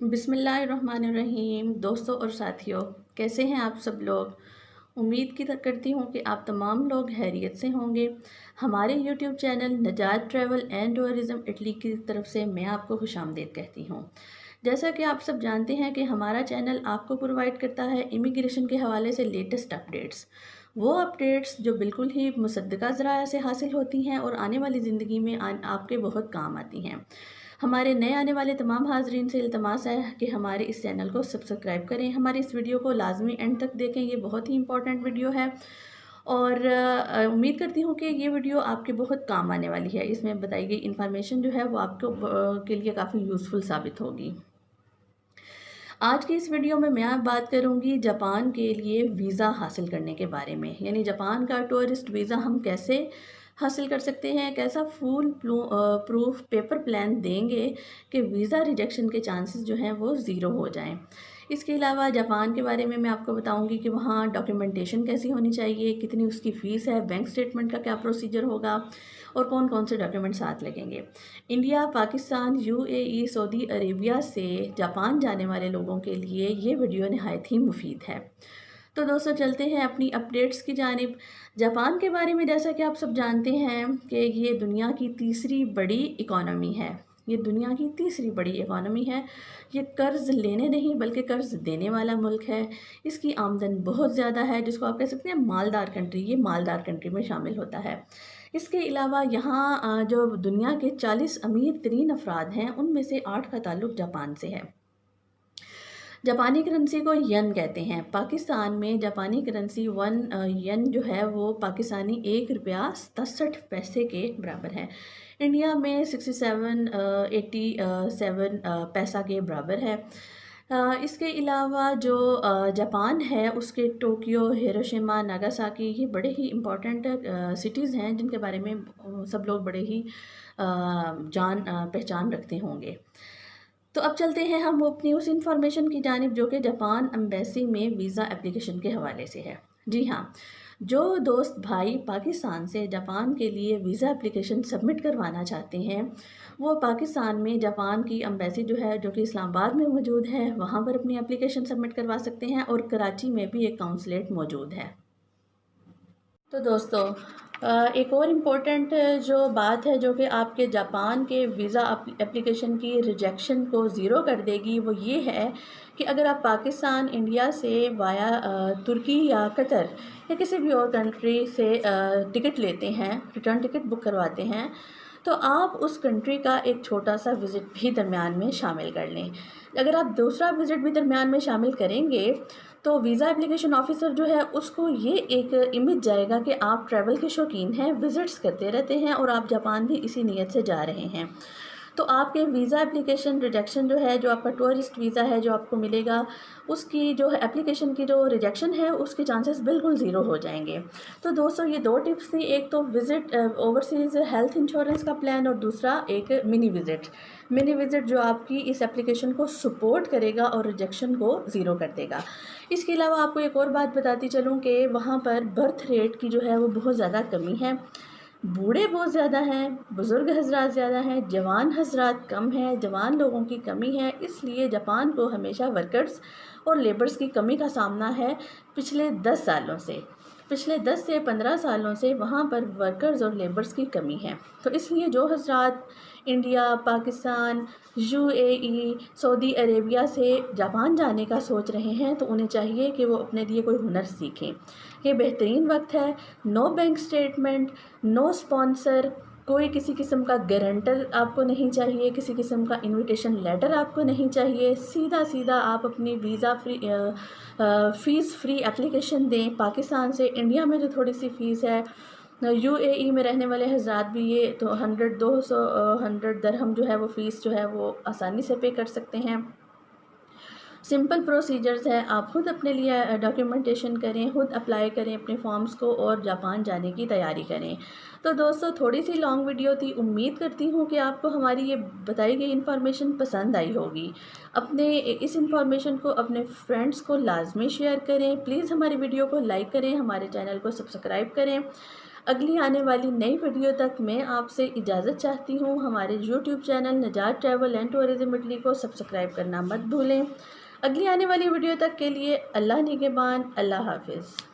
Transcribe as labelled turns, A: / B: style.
A: बिस्मिल्लाहिर्रहमानिर्रहीम। दोस्तों और साथियों, कैसे हैं आप सब लोग। उम्मीद करती हूँ कि आप तमाम लोग खैरियत से होंगे। हमारे YouTube channel Najat travel and tourism Italy की तरफ से मैं आपको खुशामदीद कहती हूँ। जैसा कि आप सब जानते हैं कि हमारा चैनल आपको प्रोवाइड करता है इमिग्रेशन के हवाले से लेटेस्ट अपडेट्स। वो अपडेट्स जो बिल्कुल ही मुसद्दक़ा ज़राया से हासिल होती हैं और आने वाली ज़िंदगी में आपके बहुत काम आती हैं। हमारे नए आने वाले तमाम हाज़रीन से इल्तमास है कि हमारे इस चैनल को सब्सक्राइब करें। हमारी इस वीडियो को लाजमी एंड तक देखें, ये बहुत ही इंपॉर्टेंट वीडियो है और उम्मीद करती हूँ कि ये वीडियो आपके बहुत काम आने वाली है। इसमें बताई गई इन्फॉर्मेशन जो है वो आपको के लिए काफ़ी यूज़फुल साबित होगी। आज की इस वीडियो में मैं बात करूंगी जापान के लिए वीज़ा हासिल करने के बारे में, यानी जापान का टूरिस्ट वीज़ा हम कैसे हासिल कर सकते हैं, कैसा फुल प्रूफ पेपर प्लान देंगे कि वीज़ा रिजेक्शन के चांसेस जो हैं वो ज़ीरो हो जाएं। इसके अलावा जापान के बारे में मैं आपको बताऊंगी कि वहाँ डॉक्यूमेंटेशन कैसी होनी चाहिए, कितनी उसकी फ़ीस है, बैंक स्टेटमेंट का क्या प्रोसीजर होगा और कौन कौन से डॉक्यूमेंट साथ लगेंगे। India, Pakistan, UAE, Saudi Arabia से जापान जाने वाले लोगों के लिए ये वीडियो नहायत ही मुफीद है। तो दोस्तों चलते हैं अपनी अपडेट्स की जानिब। जापान के बारे में जैसा कि आप सब जानते हैं कि ये दुनिया की तीसरी बड़ी इकॉनमी है। ये दुनिया की तीसरी बड़ी इकॉनमी है। ये कर्ज़ लेने नहीं बल्कि कर्ज़ देने वाला मुल्क है। इसकी आमदन बहुत ज़्यादा है, जिसको आप कह सकते हैं मालदार कंट्री। ये मालदार कंट्री में शामिल होता है। इसके अलावा यहाँ जो दुनिया के 40 अमीर तरीन अफराद हैं, उनमें से 8 का ताल्लुक जापान से है। जापानी करेंसी को येन कहते हैं। पाकिस्तान में जापानी करेंसी 1 येन जो है वो पाकिस्तानी ₹1.67 के बराबर है। इंडिया में 87 पैसा के बराबर है। इसके अलावा जो जापान है उसके टोक्यो, हिरोशिमा, नागासाकी ये बड़े ही इम्पोर्टेंट सिटीज़ हैं जिनके बारे में सब लोग बड़े ही पहचान रखते होंगे। तो अब चलते हैं हम अपनी उस इंफॉर्मेशन की जानिब जो कि जापान एम्बेसी में वीज़ा एप्लीकेशन के हवाले से है। जी हाँ, जो दोस्त भाई पाकिस्तान से जापान के लिए वीज़ा एप्लीकेशन सबमिट करवाना चाहते हैं, वो पाकिस्तान में जापान की एम्बेसी जो है, जो कि इस्लामाबाद में मौजूद है, वहाँ पर अपनी एप्लीकेशन सबमिट करवा सकते हैं और कराची में भी एक काउंसलेट मौजूद है। तो दोस्तों एक और इम्पोर्टेंट जो बात है जो कि आपके जापान के वीज़ा एप्लीकेशन की रिजेक्शन को ज़ीरो कर देगी, वो ये है कि अगर आप पाकिस्तान इंडिया से वाया तुर्की या कतर या किसी भी और कंट्री से टिकट लेते हैं, रिटर्न टिकट बुक करवाते हैं, तो आप उस कंट्री का एक छोटा सा विज़िट भी दरमियान में शामिल कर लें। अगर आप दूसरा विज़िट भी दरमियान में शामिल करेंगे तो वीज़ा एप्लीकेशन ऑफिसर जो है उसको ये एक इमेज जाएगा कि आप ट्रैवल के शौकीन हैं, विज़िट्स करते रहते हैं और आप जापान भी इसी नीयत से जा रहे हैं। तो आपके वीज़ा एप्लीकेशन रिजेक्शन जो है, जो आपका टूरिस्ट वीज़ा है जो आपको मिलेगा, उसकी जो एप्लीकेशन की जो रिजेक्शन है उसके चांसेस बिल्कुल ज़ीरो हो जाएंगे। तो दोस्तों ये 2 टिप्स थी, एक तो विज़िट ओवरसीज़ हेल्थ इंश्योरेंस का प्लान और दूसरा एक मिनी विज़िट जो आपकी इस एप्लीकेशन को सपोर्ट करेगा और रिजेक्शन को ज़ीरो कर देगा। इसके अलावा आपको एक और बात बताती चलूँ कि वहाँ पर बर्थ रेट की जो है वो बहुत ज़्यादा कमी है। बूढ़े बहुत ज़्यादा हैं, बुज़ुर्ग हज़रात ज़्यादा हैं, जवान हज़रात कम हैं, जवान लोगों की कमी है। इसलिए जापान को हमेशा वर्कर्स और लेबर्स की कमी का सामना है पिछले 10 सालों से। पिछले 10 से 15 सालों से वहाँ पर वर्कर्स और लेबर्स की कमी है। तो इसलिए जो हज़रात India, Pakistan, UAE, Saudi Arabia से जापान जाने का सोच रहे हैं, तो उन्हें चाहिए कि वो अपने लिए कोई हुनर सीखें। ये बेहतरीन वक्त है। No bank statement, no sponsor, कोई किसी किस्म का गारंटर आपको नहीं चाहिए, किसी किस्म का इनविटेशन लेटर आपको नहीं चाहिए। सीधा सीधा आप अपनी वीज़ा फ़ीस फ्री एप्लीकेशन दें पाकिस्तान से। इंडिया में जो थोड़ी सी फ़ीस है, यूएई में रहने वाले हज़रात भी ये तो 100 दरहम जो है वो फ़ीस जो है वो आसानी से पे कर सकते हैं। सिंपल प्रोसीजर्स है, आप खुद अपने लिए डॉक्यूमेंटेशन करें, खुद अप्लाई करें अपने फॉर्म्स को और जापान जाने की तैयारी करें। तो दोस्तों थोड़ी सी लॉन्ग वीडियो थी, उम्मीद करती हूँ कि आपको हमारी ये बताई गई इन्फॉर्मेशन पसंद आई होगी। अपने इस इन्फॉर्मेशन को अपने फ्रेंड्स को लाजमी शेयर करें। प्लीज़ हमारी वीडियो को लाइक करें, हमारे चैनल को सब्सक्राइब करें। अगली आने वाली नई वीडियो तक मैं आपसे इजाज़त चाहती हूँ। हमारे YouTube channel Najat travel and tourism Italy को सब्सक्राइब करना मत भूलें। अगली आने वाली वीडियो तक के लिए अल्लाह निगहबान, अल्लाह हाफिज़।